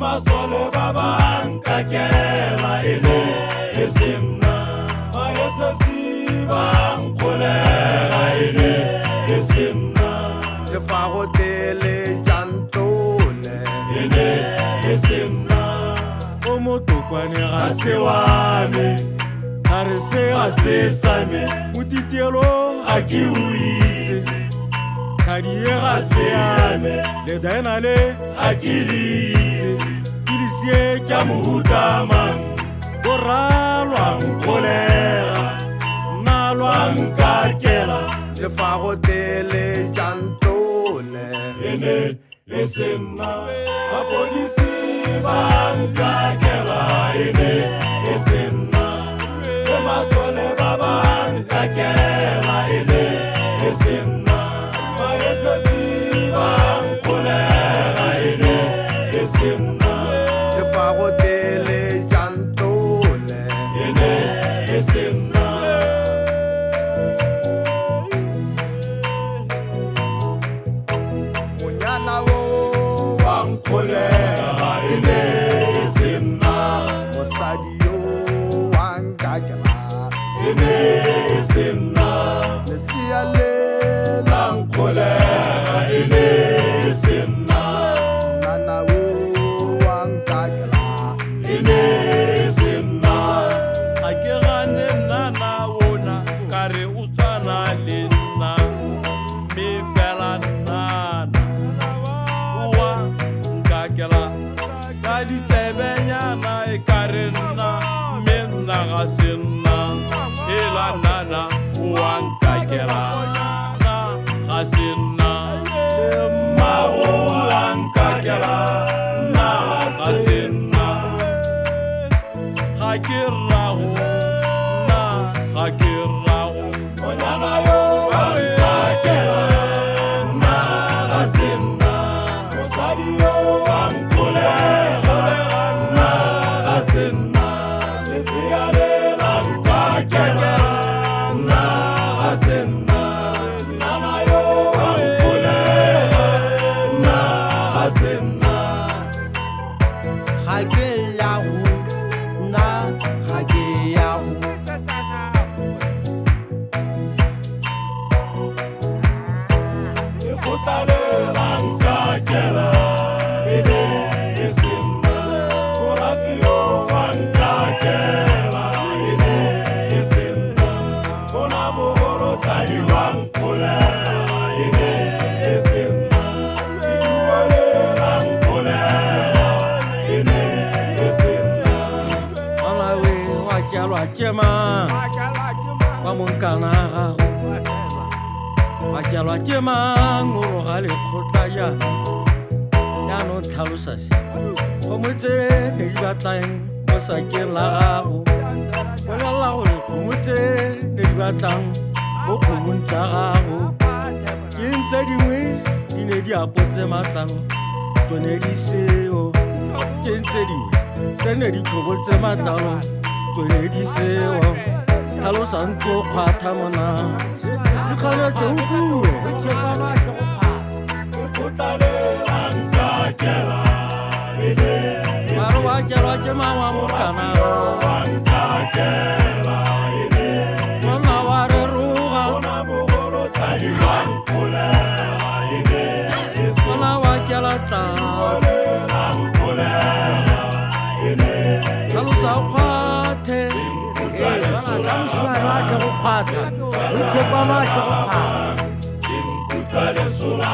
masole baba nkakela ene esimna mayesasi bankolela ene esimna Lefagotele jantole ene esimna o motokwane ga se wame ga re se ga se same motitielo a ke o itse kadie ga se ame le daenale a ke le itse ke disie ka mohutamang boralwang kolega nalwang kakela Lefagotele jantole ene esemna mapodisi bankakela ene esemna emasole babankakela ene esemna mayesasi bankolela ene esemna Lefagotele jantole ene esemna Munyana wo wankolela ene esemna Mosadi yo wankakela ene esemna Lesia le lankolela ene esemna Nana wo wankakela ene esemna a ke gane nana wona ka re o tshwana le nna mme fela nana wa nkakela ka ditsebenyana e ka re nna mme nna ga se nna ela nana wa nkakela nna ga se nna mmago wa nkakela nna ga se nna ga ke rago nna ga ke rago onyana yo wa nkakela nna ga se nna mosadi yo wa nkolela nna ga se nna lesea le la nkakela nna ga se nna nana yo wa nkolela nna ga se nna ga ke ya go na ga ke ya go ekotlalela nkakela ene esemna korafio wa nkakela ene esemna bona bogorotadi wa nkolela ene esemna iduolela nkolela ene esemna Malawi wa kyalwa kema wa monkana gago wa kyalwa kema ngoro ga le khotla ya no tlhalosa se go motse ne di batlang mo sakeng la gago wala la go le go motse ne di batlang mo khomong tsa gago ke ntse dingwe di ne di apotse matlalo tsone di seo ke ntse dingwe tse ne di tlhobotse matlalo tsone di seo tlhalosa ntlo kgwatha mona dikgano tse ukue ekotlalela nkakela ene mare wa kyalwa ke mawa mokana wa nkakela ene mona wa re ruga bona bogorotadi wa nkolela ene esemna mona wa kyala tla tlhalosa kgwathe ka moshimane wa ke go kgwatha o tshepa ma ke go kgwatha Sola